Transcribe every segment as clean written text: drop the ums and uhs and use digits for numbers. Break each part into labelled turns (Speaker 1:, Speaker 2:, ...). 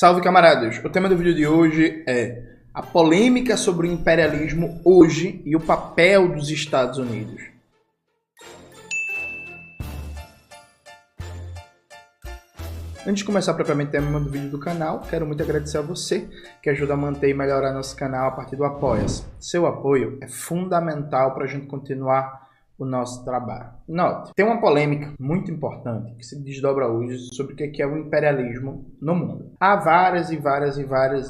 Speaker 1: Salve, camaradas! O tema do vídeo de hoje é a polêmica sobre o imperialismo hoje e o papel dos Estados Unidos. Antes de começar propriamente o tema do vídeo do canal, quero muito agradecer a você que ajuda a manter e melhorar nosso canal a partir do Apoia-se. Seu apoio é fundamental para a gente continuar o nosso trabalho. Note, tem uma polêmica muito importante que se desdobra hoje sobre o que é o imperialismo no mundo. Há várias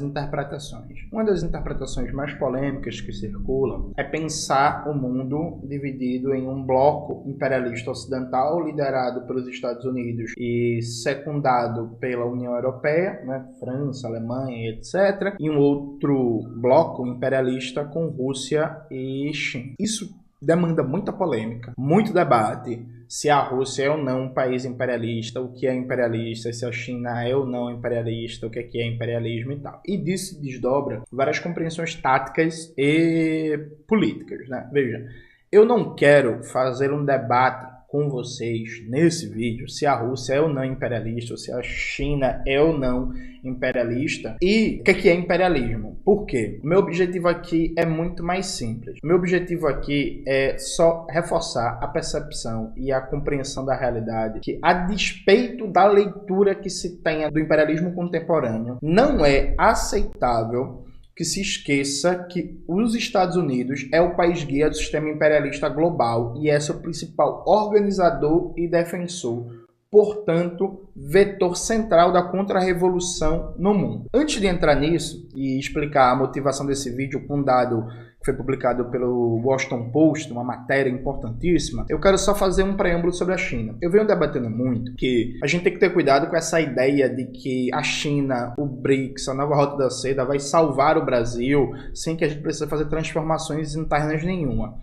Speaker 1: interpretações. Uma das interpretações mais polêmicas que circulam é pensar o mundo dividido em um bloco imperialista ocidental liderado pelos Estados Unidos e secundado pela União Europeia, né, França, Alemanha, etc. E um outro bloco imperialista com Rússia e China. Isso demanda muita polêmica, muito debate, se a Rússia é ou não um país imperialista, o que é imperialista, se a China é ou não imperialista, o que é imperialismo e tal. E disso desdobra várias compreensões táticas e políticas, né? Veja, eu não quero fazer um debate com vocês nesse vídeo se a Rússia é ou não imperialista, ou se a China é ou não imperialista e o que é imperialismo. Por quê? O meu objetivo aqui é muito mais simples. O meu objetivo aqui é só reforçar a percepção e a compreensão da realidade que, a despeito da leitura que se tenha do imperialismo contemporâneo, não é aceitável que se esqueça que os Estados Unidos é o país guia do sistema imperialista global e é seu principal organizador e defensor, portanto, vetor central da contra-revolução no mundo. Antes de entrar nisso e explicar a motivação desse vídeo com um dado que foi publicado pelo Washington Post, uma matéria importantíssima, eu quero só fazer um preâmbulo sobre a China. Eu venho debatendo muito que a gente tem que ter cuidado com essa ideia de que a China, o BRICS, a nova Rota da Seda vai salvar o Brasil sem que a gente precise fazer transformações internas nenhuma.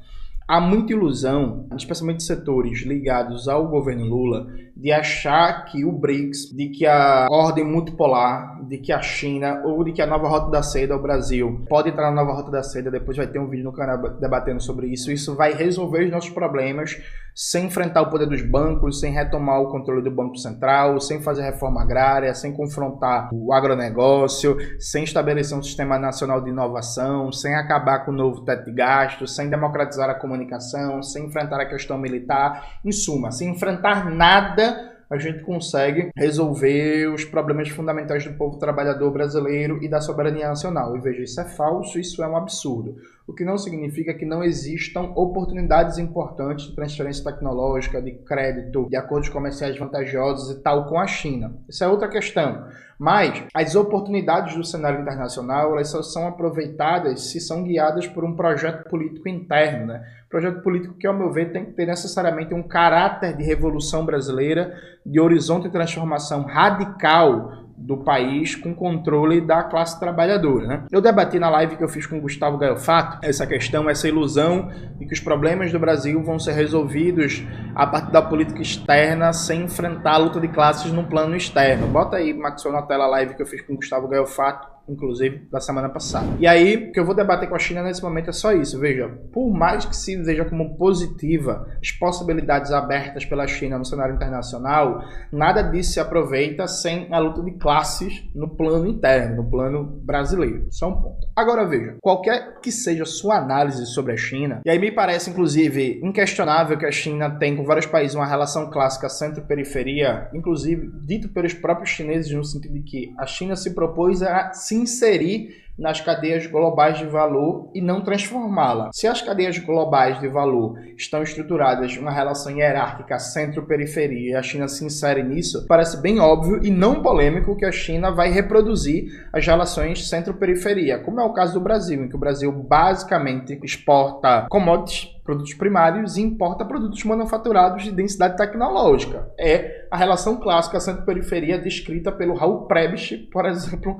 Speaker 1: Há muita ilusão, especialmente setores ligados ao governo Lula, de achar que o BRICS, de que a ordem multipolar, de que a China ou de que a nova Rota da Seda, o Brasil, pode entrar na nova Rota da Seda, depois vai ter um vídeo no canal debatendo sobre isso. Isso vai resolver os nossos problemas sem enfrentar o poder dos bancos, sem retomar o controle do Banco Central, sem fazer reforma agrária, sem confrontar o agronegócio, sem estabelecer um sistema nacional de inovação, sem acabar com o novo teto de gastos, sem democratizar a comunicação, sem enfrentar a questão militar. Em suma, sem enfrentar nada, a gente consegue resolver os problemas fundamentais do povo trabalhador brasileiro e da soberania nacional. E veja, isso é falso, isso é um absurdo. O que não significa que não existam oportunidades importantes de transferência tecnológica, de crédito, de acordos comerciais vantajosos e tal com a China. Isso é outra questão. Mas as oportunidades do cenário internacional, elas só são aproveitadas se são guiadas por um projeto político interno, né? Projeto político que, ao meu ver, tem que ter necessariamente um caráter de revolução brasileira, de horizonte de transformação radical do país com controle da classe trabalhadora, né? Eu debati na live que eu fiz com o Gustavo Gaio Fato essa questão, essa ilusão de que os problemas do Brasil vão ser resolvidos a partir da política externa sem enfrentar a luta de classes no plano externo. Bota aí, Maxwell, na tela a live que eu fiz com o Gustavo Gaio Fato, inclusive da semana passada. E aí, o que eu vou debater com a China nesse momento é só isso. Veja, por mais que se veja como positiva as possibilidades abertas pela China no cenário internacional, nada disso se aproveita sem a luta de classes no plano interno, no plano brasileiro. Só um ponto. Agora veja, qualquer que seja a sua análise sobre a China, e aí me parece inclusive inquestionável que a China tem com vários países uma relação clássica centro-periferia, inclusive dito pelos próprios chineses no sentido de que a China se propôs a se inserir nas cadeias globais de valor e não transformá-la. Se as cadeias globais de valor estão estruturadas em uma relação hierárquica centro-periferia e a China se insere nisso, parece bem óbvio e não polêmico que a China vai reproduzir as relações centro-periferia, como é o caso do Brasil, em que o Brasil basicamente exporta commodities, produtos primários, e importa produtos manufaturados de densidade tecnológica. É a relação clássica centro-periferia descrita pelo Raul Prebisch, por exemplo,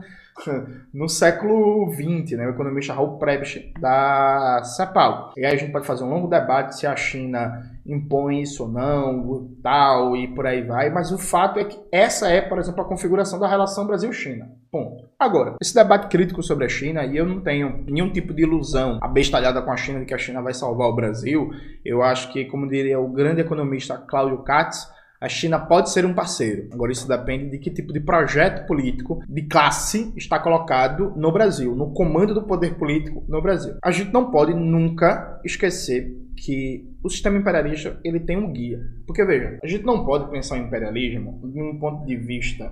Speaker 1: no século XX, né? O economista Raul Prebisch da CEPAL. E aí a gente pode fazer um longo debate se a China impõe isso ou não, tal, e por aí vai, mas o fato é que essa é, por exemplo, a configuração da relação Brasil-China. Ponto. Agora, esse debate crítico sobre a China, e eu não tenho nenhum tipo de ilusão abestalhada com a China de que a China vai salvar o Brasil. Eu acho que, como diria o grande economista Cláudio Katz, A China pode ser um parceiro. Agora, isso depende de que tipo de projeto político, de classe, está colocado no Brasil, no comando do poder político no Brasil. A gente não pode nunca esquecer que o sistema imperialista ele tem um guia. Porque, veja, a gente não pode pensar o imperialismo de um ponto de vista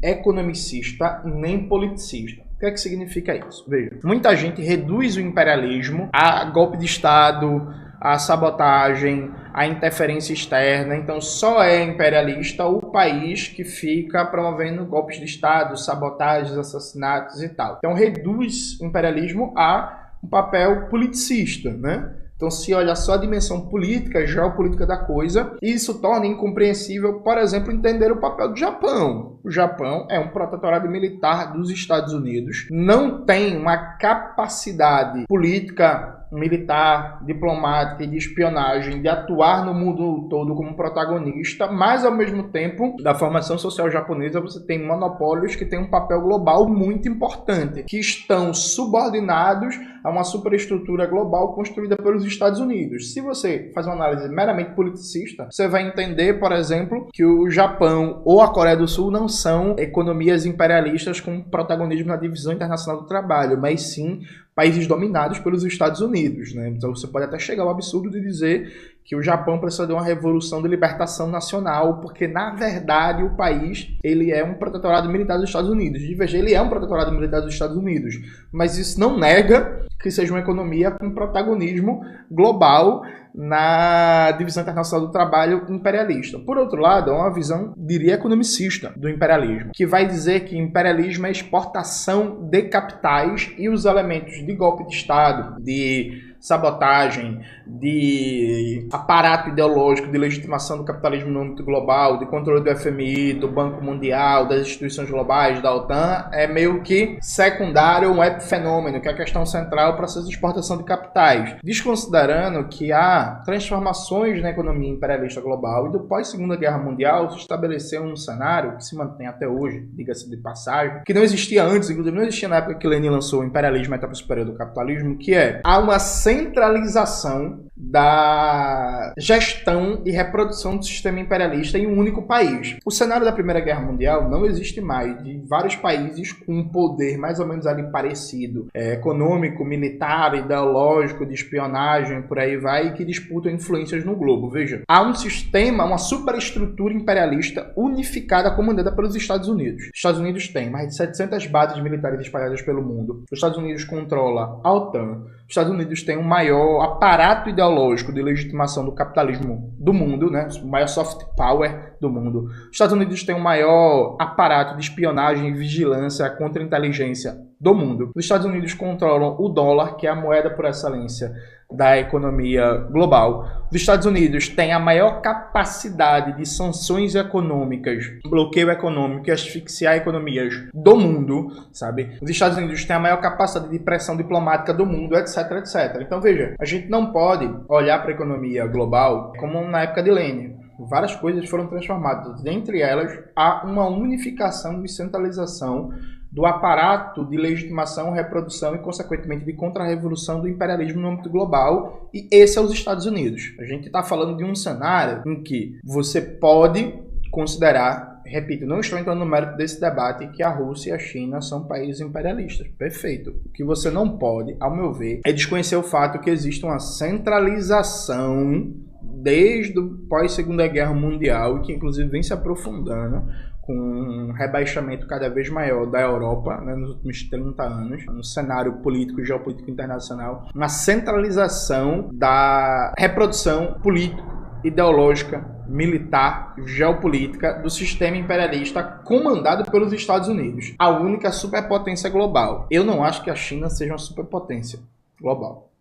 Speaker 1: economicista nem politicista. O que é que significa isso? Veja, muita gente reduz o imperialismo a golpe de Estado, a sabotagem, a interferência externa. Então só é imperialista o país que fica promovendo golpes de Estado, sabotagens, assassinatos e tal. Então reduz o imperialismo a um papel politicista, né? Então se olha só a dimensão política, geopolítica da coisa, isso torna incompreensível, por exemplo, entender o papel do Japão. O Japão é um protetorado militar dos Estados Unidos, não tem uma capacidade política, militar, diplomática e de espionagem de atuar no mundo todo como protagonista, mas ao mesmo tempo, da formação social japonesa, você tem monopólios que têm um papel global muito importante, que estão subordinados a uma superestrutura global construída pelos Estados Unidos. Se você faz uma análise meramente politicista, você vai entender, por exemplo, que o Japão ou a Coreia do Sul não são economias imperialistas com protagonismo na divisão internacional do trabalho, mas sim países dominados pelos Estados Unidos, né? Então você pode até chegar ao absurdo de dizer que o Japão precisa de uma revolução de libertação nacional, porque na verdade o país ele é um protetorado militar dos Estados Unidos. De veja, ele é um protetorado militar dos Estados Unidos, mas isso não nega que seja uma economia com protagonismo global na divisão internacional do trabalho imperialista. Por outro lado, é uma visão, diria, economicista do imperialismo, que vai dizer que imperialismo é exportação de capitais e os elementos de golpe de Estado, de sabotagem, de aparato ideológico de legitimação do capitalismo no âmbito global, de controle do FMI, do Banco Mundial, das instituições globais, da OTAN, é meio que secundário, um epifenômeno, que é a questão central para o processo de exportação de capitais, desconsiderando que há transformações na economia imperialista global e do pós-Segunda Guerra Mundial se estabeleceu um cenário que se mantém até hoje, diga-se de passagem, que não existia antes, inclusive não existia na época que Lenin lançou o Imperialismo, a etapa superior do capitalismo, que é há uma centralização da gestão e reprodução do sistema imperialista em um único país. O cenário da Primeira Guerra Mundial não existe mais, de vários países com um poder mais ou menos ali parecido, econômico, militar, ideológico, de espionagem, por aí vai, que disputam influências no globo. Veja, há um sistema, uma superestrutura imperialista unificada, comandada pelos Estados Unidos. Os Estados Unidos têm mais de 700 bases militares espalhadas pelo mundo. Os Estados Unidos controla a OTAN. Os Estados Unidos têm o maior aparato ideológico de legitimação do capitalismo do mundo, né? O maior soft power do mundo. Os Estados Unidos têm o maior aparato de espionagem e vigilância contra a inteligência do mundo. Os Estados Unidos controlam o dólar, que é a moeda por excelência da economia global. Os Estados Unidos têm a maior capacidade de sanções econômicas, bloqueio econômico e asfixiar economias do mundo, sabe? Os Estados Unidos têm a maior capacidade de pressão diplomática do mundo, etc, etc. Então, veja, a gente não pode olhar para a economia global como na época de Lenin. Várias coisas foram transformadas. Dentre elas, há uma unificação e centralização do aparato de legitimação, reprodução e, consequentemente, de contra-revolução do imperialismo no âmbito global, e esse é os Estados Unidos. A gente está falando de um cenário em que você pode considerar, repito, não estou entrando no mérito desse debate, que a Rússia e a China são países imperialistas. Perfeito. O que você não pode, ao meu ver, é desconhecer o fato que existe uma centralização desde o pós-Segunda Guerra Mundial, e que inclusive vem se aprofundando, com um rebaixamento cada vez maior da Europa, né, nos últimos 30 anos, no cenário político e geopolítico internacional, uma centralização da reprodução política, ideológica, militar, geopolítica do sistema imperialista comandado pelos Estados Unidos, a única superpotência global. Eu não acho que a China seja uma superpotência global.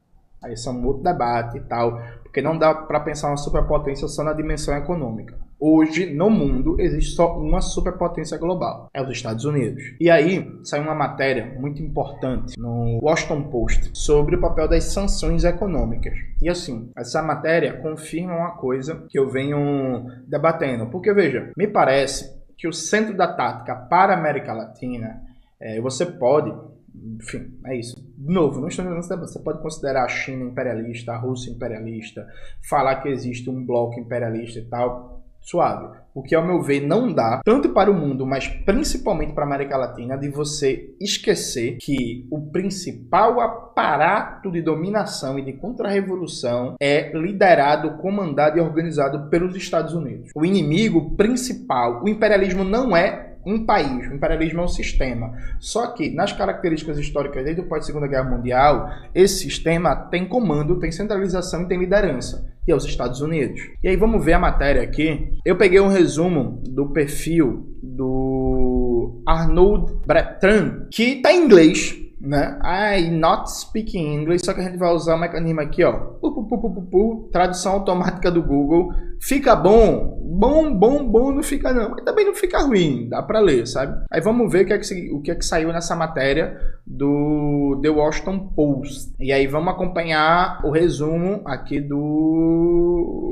Speaker 1: Aí isso é um outro debate e tal, porque não dá para pensar uma superpotência só na dimensão econômica. Hoje, no mundo, existe só uma superpotência global, é os Estados Unidos. E aí, saiu uma matéria muito importante no Washington Post sobre o papel das sanções econômicas. E assim, essa matéria confirma uma coisa que eu venho debatendo. Porque, veja, me parece que o centro da tática para a América Latina, você pode... Enfim, é isso. De novo, não estou dizendo você pode considerar a China imperialista, a Rússia imperialista, falar que existe um bloco imperialista e tal. suave. O que, ao meu ver, não dá, tanto para o mundo, mas principalmente para a América Latina, de você esquecer que o principal aparato de dominação e de contra-revolução é liderado, comandado e organizado pelos Estados Unidos. O inimigo principal, o imperialismo não é um país, o imperialismo é um sistema. Só que, nas características históricas desde o pós-Segunda Guerra Mundial, esse sistema tem comando, tem centralização e tem liderança, e é os Estados Unidos. E aí vamos ver a matéria aqui. Eu peguei um resumo do perfil do Arnold Breton, que está em inglês, né? I not speaking English, só que a gente vai usar o mecanismo aqui, ó. Tradução automática do Google. Fica bom? Bom não fica não, mas também não fica ruim, dá pra ler, sabe? Aí vamos ver o que é que saiu nessa matéria do The Washington Post. E aí vamos acompanhar o resumo aqui do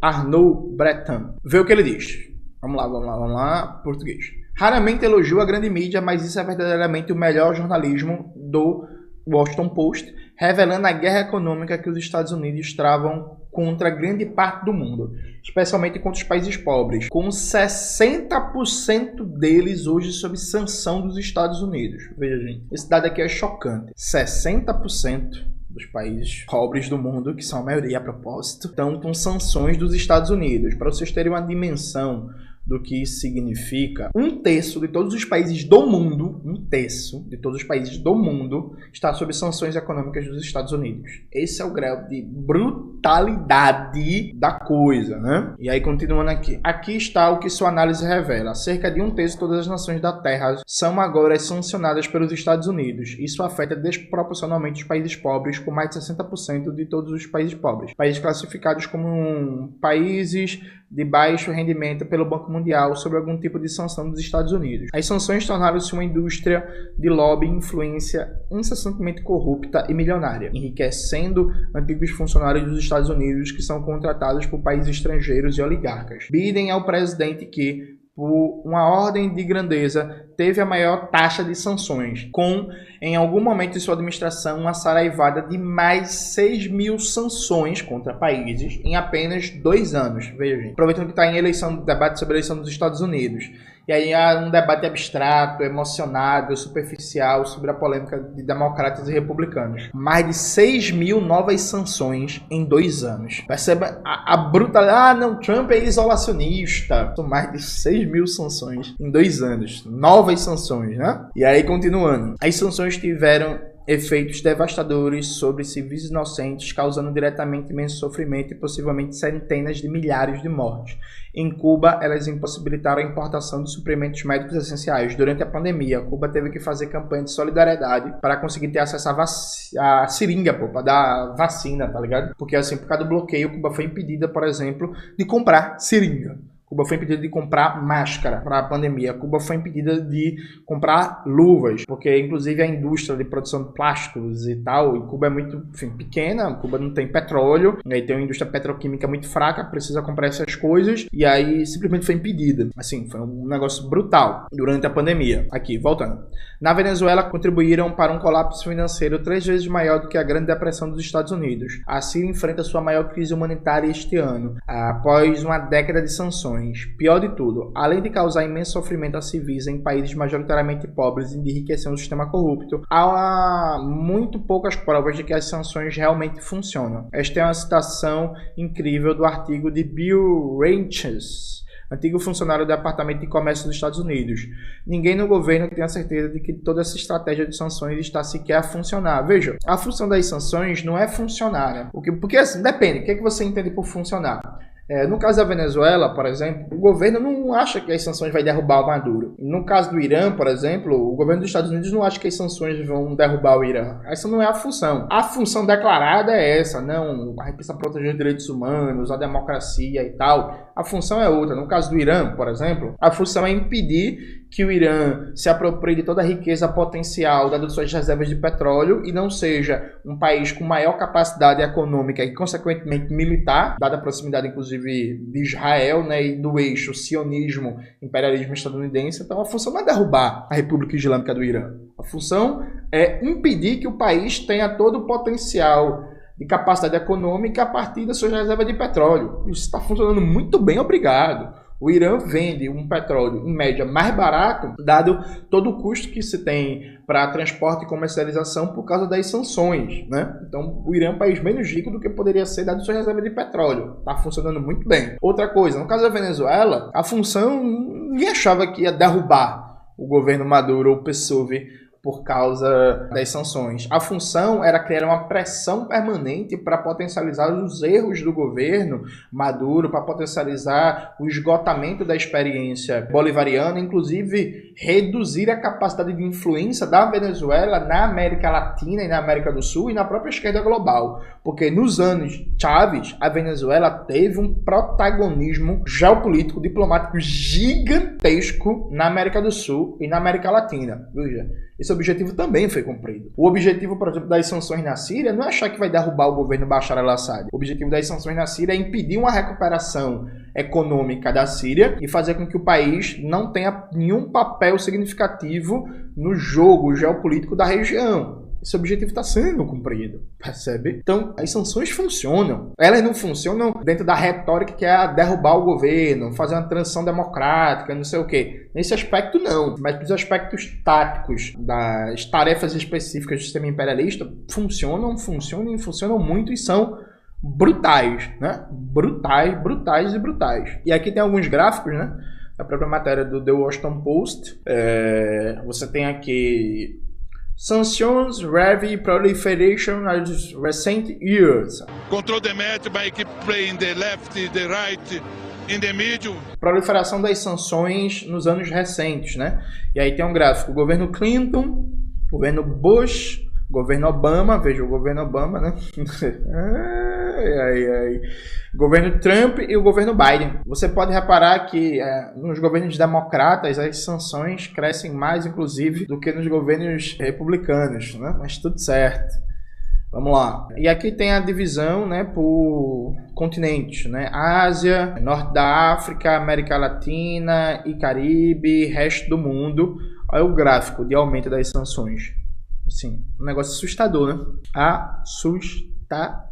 Speaker 1: Arnold Breton. Vê o que ele diz. Vamos lá, português. Raramente elogio a grande mídia, mas isso é verdadeiramente o melhor jornalismo do Washington Post, revelando a guerra econômica que os Estados Unidos travam contra grande parte do mundo, especialmente contra os países pobres, com 60% deles hoje sob sanção dos Estados Unidos. Veja, gente, esse dado aqui é chocante. 60% dos países pobres do mundo, que são a maioria a propósito, estão com sanções dos Estados Unidos. Para vocês terem uma dimensão do que isso significa, 1/3 de todos os países do mundo, 1/3 de todos os países do mundo está sob sanções econômicas dos Estados Unidos. Esse é o grau de brutalidade da coisa, né? E aí, continuando aqui. Aqui está o que sua análise revela. Cerca de 1/3 de todas as nações da Terra são agora sancionadas pelos Estados Unidos. Isso afeta desproporcionalmente os países pobres, com mais de 60% de todos os países pobres. Países classificados como países de baixo rendimento pelo Banco Mundial sobre algum tipo de sanção dos Estados Unidos. As sanções tornaram-se uma indústria de lobby e influência incessantemente corrupta e milionária, enriquecendo antigos funcionários dos Estados Unidos que são contratados por países estrangeiros e oligarcas. Biden ao presidente que, por uma ordem de grandeza, teve a maior taxa de sanções, com, em algum momento de sua administração, uma saraivada de mais 6.000 sanções contra países em apenas 2 anos. Veja, gente. Aproveitando que está em eleição, debate sobre a eleição dos Estados Unidos. E aí há um debate abstrato, emocionado, superficial sobre a polêmica de democratas e republicanos. Mais de 6.000 novas sanções em 2 anos. Perceba a brutalidade. Não, Trump é isolacionista. São mais de 6.000 sanções em 2 anos. Novas sanções, né? E aí, continuando. As sanções tiveram efeitos devastadores sobre civis inocentes, causando diretamente imenso sofrimento e possivelmente centenas de milhares de mortes. Em Cuba, elas impossibilitaram a importação de suprimentos médicos essenciais. Durante a pandemia, Cuba teve que fazer campanha de solidariedade para conseguir ter acesso à seringa, para dar vacina, tá ligado? Porque assim, por causa do bloqueio, Cuba foi impedida, por exemplo, de comprar seringa. Cuba foi impedida de comprar máscara para a pandemia. Cuba foi impedida de comprar luvas, porque inclusive a indústria de produção de plásticos e tal, e Cuba é muito, enfim, pequena, Cuba não tem petróleo, e aí tem uma indústria petroquímica muito fraca, precisa comprar essas coisas, e aí simplesmente foi impedida. Assim, foi um negócio brutal durante a pandemia. Aqui, voltando. Na Venezuela, contribuíram para um colapso financeiro 3 vezes maior do que a Grande Depressão dos Estados Unidos. A Síria enfrenta sua maior crise humanitária este ano, após uma década de sanções. Pior de tudo, além de causar imenso sofrimento a civis em países majoritariamente pobres e de enriquecer um sistema corrupto, há muito poucas provas de que as sanções realmente funcionam. Esta é uma citação incrível do artigo de Bill Ranches, antigo funcionário do Departamento de Comércio dos Estados Unidos. Ninguém no governo tem a certeza de que toda essa estratégia de sanções está sequer a funcionar. Veja, a função das sanções não é funcionar, né? Porque assim, depende, o que é que você entende por funcionar? No caso da Venezuela, por exemplo, o governo não acha que as sanções vão derrubar o Maduro. No caso do Irã, por exemplo, o governo dos Estados Unidos não acha que as sanções vão derrubar o Irã. Essa não é a função. A função declarada é essa, não, a gente precisa proteger os direitos humanos, a democracia e tal. A função é outra. No caso do Irã, por exemplo, a função é impedir que o Irã se aproprie de toda a riqueza potencial das suas reservas de petróleo e não seja um país com maior capacidade econômica e, consequentemente, militar, dada a proximidade, inclusive, de Israel, né, e do eixo sionismo, imperialismo estadunidense. Então, a função não é derrubar a República Islâmica do Irã. A função é impedir que o país tenha todo o potencial de capacidade econômica a partir das suas reservas de petróleo. Isso está funcionando muito bem, obrigado. O Irã vende um petróleo, em média, mais barato, dado todo o custo que se tem para transporte e comercialização por causa das sanções, né? Então, o Irã é um país menos rico do que poderia ser dado sua reserva de petróleo. Está funcionando muito bem. Outra coisa, no caso da Venezuela, a função, ninguém achava que ia derrubar o governo Maduro ou PSUV por causa das sanções. A função era criar uma pressão permanente para potencializar os erros do governo Maduro, para potencializar o esgotamento da experiência bolivariana, inclusive reduzir a capacidade de influência da Venezuela na América Latina e na América do Sul e na própria esquerda global. Porque nos anos Chávez, a Venezuela teve um protagonismo geopolítico, diplomático gigantesco na América do Sul e na América Latina. Veja, esse objetivo também foi cumprido. O objetivo, por exemplo, das sanções na Síria não é achar que vai derrubar o governo Bashar al-Assad. O objetivo das sanções na Síria é impedir uma recuperação econômica da Síria e fazer com que o país não tenha nenhum papel significativo no jogo geopolítico da região. Esse objetivo está sendo cumprido, percebe? Então, as sanções funcionam. Elas não funcionam dentro da retórica que é derrubar o governo, fazer uma transição democrática, não sei o quê. Nesse aspecto, não. Mas nos aspectos táticos das tarefas específicas do sistema imperialista, funcionam muito e são brutais, né? Brutais. E aqui tem alguns gráficos, né? A própria matéria do The Washington Post. Você tem aqui Sanctions, Heavy Proliferation of Recent Years.
Speaker 2: Control the match by keep playing the left, the right, in the middle.
Speaker 1: Proliferação das sanções nos anos recentes, né? E aí tem um gráfico: governo Clinton, governo Bush, governo Obama, veja o governo Obama, né? Governo Trump e o governo Biden. Você pode reparar que nos governos democratas as sanções crescem mais, inclusive, do que nos governos republicanos, né? Mas tudo certo. Vamos lá. E aqui tem a divisão, né, por continentes, né? Ásia, Norte da África, América Latina e Caribe, resto do mundo. Olha o gráfico de aumento das sanções. Assim, um negócio assustador, né? Assustador.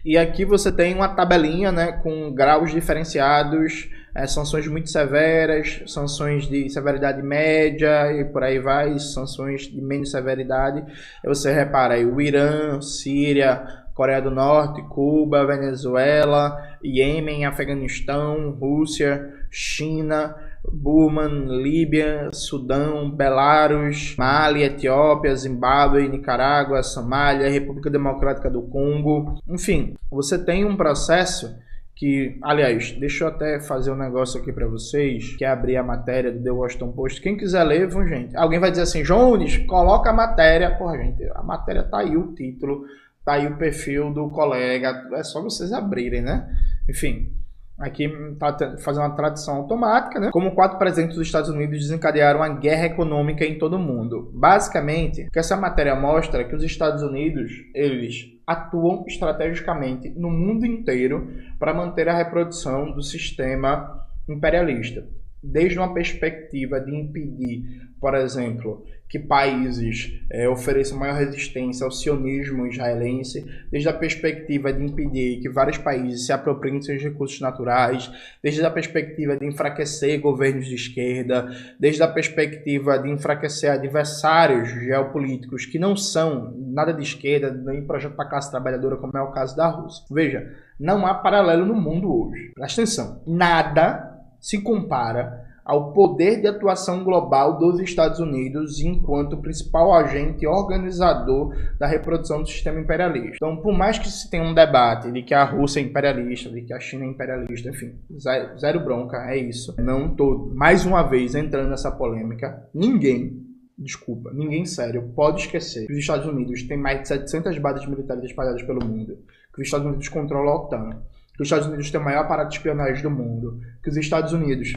Speaker 1: E aqui você tem uma tabelinha, né, com graus diferenciados, sanções muito severas, sanções de severidade média e por aí vai, sanções de menos severidade. Aí você repara aí o Irã, Síria, Coreia do Norte, Cuba, Venezuela, Iêmen, Afeganistão, Rússia, China, Burma, Líbia, Sudão, Belarus, Mali, Etiópia, Zimbábue, Nicarágua, Somália, República Democrática do Congo. Enfim, você tem um processo que, aliás, deixa eu até fazer um negócio aqui para vocês, que é abrir a matéria do The Washington Post. Quem quiser ler, vão, gente. Alguém vai dizer assim, Jones, coloca a matéria. Porra, gente, a matéria tá aí, o título, tá aí o perfil do colega, é só vocês abrirem, né? Enfim, aqui está fazendo uma tradução automática, né? Como 4 presidentes dos Estados Unidos desencadearam uma guerra econômica em todo o mundo. Basicamente, o que essa matéria mostra é que os Estados Unidos, eles atuam estrategicamente no mundo inteiro para manter a reprodução do sistema imperialista. Desde uma perspectiva de impedir, por exemplo, que países ofereçam maior resistência ao sionismo israelense, desde a perspectiva de impedir que vários países se apropriem de seus recursos naturais, desde a perspectiva de enfraquecer governos de esquerda, desde a perspectiva de enfraquecer adversários geopolíticos que não são nada de esquerda, nem projeto para a classe trabalhadora, como é o caso da Rússia. Veja, não há paralelo no mundo hoje. Presta atenção, nada se compara ao poder de atuação global dos Estados Unidos enquanto principal agente organizador da reprodução do sistema imperialista. Então, por mais que se tenha um debate de que a Rússia é imperialista, de que a China é imperialista, enfim, zero bronca, é isso. Não tô, mais uma vez, entrando nessa polêmica, ninguém sério pode esquecer que os Estados Unidos têm mais de 700 bases militares espalhadas pelo mundo, que os Estados Unidos controlam a OTAN, que os Estados Unidos têm o maior aparato de espionagem do mundo, que os Estados Unidos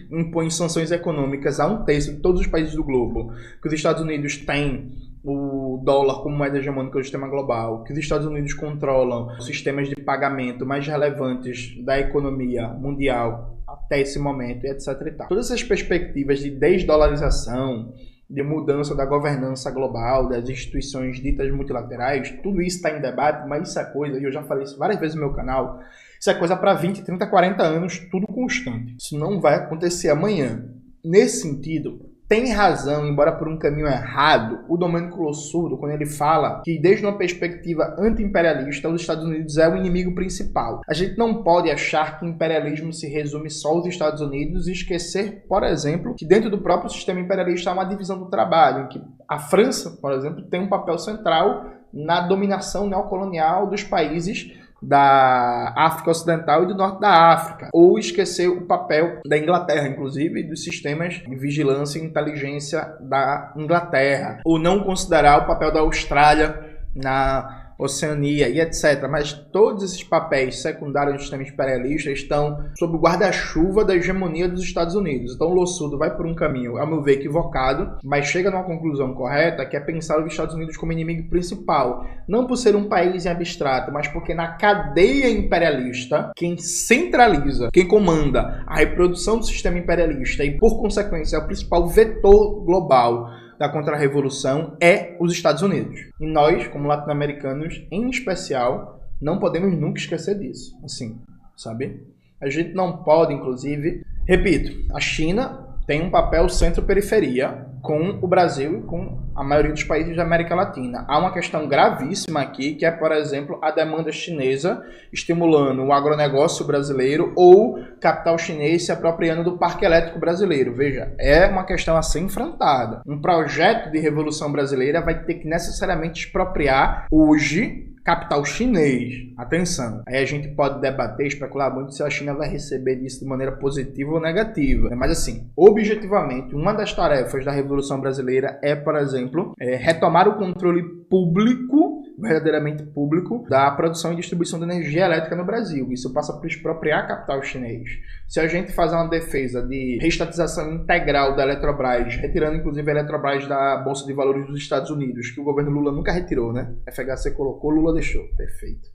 Speaker 1: impõem sanções econômicas a 1/3 de todos os países do globo, que os Estados Unidos têm o dólar como moeda hegemônica do sistema global, que os Estados Unidos controlam os sistemas de pagamento mais relevantes da economia mundial até esse momento, e etc. e tal. Todas essas perspectivas de desdolarização, de mudança da governança global, das instituições ditas multilaterais, tudo isso está em debate, mas isso é coisa, e eu já falei isso várias vezes no meu canal, isso é coisa para 20, 30, 40 anos, tudo constante. Isso não vai acontecer amanhã. Nesse sentido, tem razão, embora por um caminho errado, o Domênico Lossurdo, quando ele fala que desde uma perspectiva anti-imperialista, os Estados Unidos é o inimigo principal. A gente não pode achar que imperialismo se resume só aos Estados Unidos e esquecer, por exemplo, que dentro do próprio sistema imperialista há uma divisão do trabalho, em que a França, por exemplo, tem um papel central na dominação neocolonial dos países da África Ocidental e do Norte da África, ou esquecer o papel da Inglaterra, inclusive, dos sistemas de vigilância e inteligência da Inglaterra, ou não considerar o papel da Austrália na Oceania e etc. Mas todos esses papéis secundários do sistema imperialista estão sob o guarda-chuva da hegemonia dos Estados Unidos. Então o Lossurdo vai por um caminho, ao meu ver, equivocado, mas chega numa conclusão correta, que é pensar os Estados Unidos como inimigo principal. Não por ser um país em abstrato, mas porque na cadeia imperialista, quem centraliza, quem comanda a reprodução do sistema imperialista e, por consequência, é o principal vetor global da contra-revolução é os Estados Unidos. E nós, como latino-americanos, em especial, não podemos nunca esquecer disso. Assim, sabe? A gente não pode, inclusive... Repito, a China tem um papel centro-periferia com o Brasil e com a maioria dos países da América Latina. Há uma questão gravíssima aqui, que é, por exemplo, a demanda chinesa estimulando o agronegócio brasileiro ou capital chinês se apropriando do parque elétrico brasileiro. Veja, é uma questão a ser enfrentada. Um projeto de revolução brasileira vai ter que necessariamente expropriar hoje capital chinês. Atenção. Aí a gente pode debater, especular muito se a China vai receber disso de maneira positiva ou negativa. Mas assim, objetivamente, uma das tarefas da Revolução Brasileira é, por exemplo, retomar o controle público, verdadeiramente público, da produção e distribuição de energia elétrica no Brasil. Isso passa por expropriar capital chinês. Se a gente fazer uma defesa de reestatização integral da Eletrobras, retirando inclusive a Eletrobras da Bolsa de Valores dos Estados Unidos, que o governo Lula nunca retirou, né? FHC colocou, Lula deixou. Perfeito.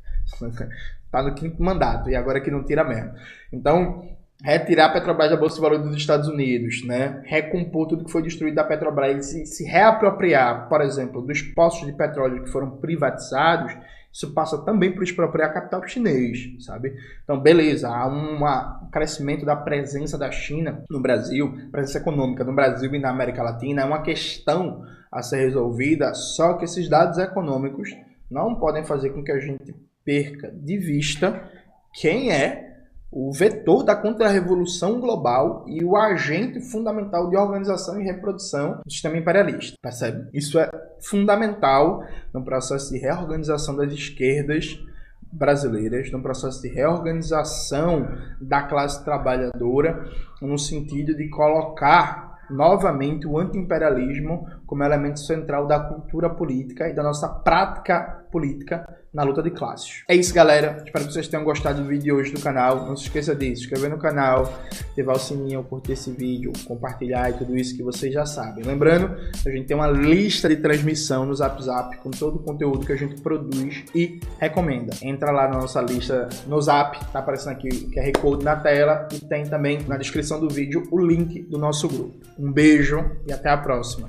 Speaker 1: Tá no 5º mandato e agora que não tira mesmo. Então, retirar a Petrobras da Bolsa de Valores dos Estados Unidos, né? Recompor tudo que foi destruído da Petrobras e se reapropriar, por exemplo, dos postos de petróleo que foram privatizados, isso passa também por expropriar capital chinês, sabe? Então, beleza, há um crescimento da presença da China no Brasil, presença econômica no Brasil e na América Latina, é uma questão a ser resolvida, só que esses dados econômicos não podem fazer com que a gente perca de vista quem é o vetor da contra-revolução global e o agente fundamental de organização e reprodução do sistema imperialista, percebe? Isso é fundamental no processo de reorganização das esquerdas brasileiras, no processo de reorganização da classe trabalhadora, no sentido de colocar novamente o anti-imperialismo como elemento central da cultura política e da nossa prática política na luta de classes. É isso, galera. Espero que vocês tenham gostado do vídeo de hoje do canal. Não se esqueça disso, se inscrever no canal, ativar o sininho, curtir esse vídeo, compartilhar e tudo isso que vocês já sabem. Lembrando, a gente tem uma lista de transmissão no Zap Zap com todo o conteúdo que a gente produz e recomenda. Entra lá na nossa lista no Zap, tá aparecendo aqui o QR Code na tela e tem também na descrição do vídeo o link do nosso grupo. Um beijo e até a próxima.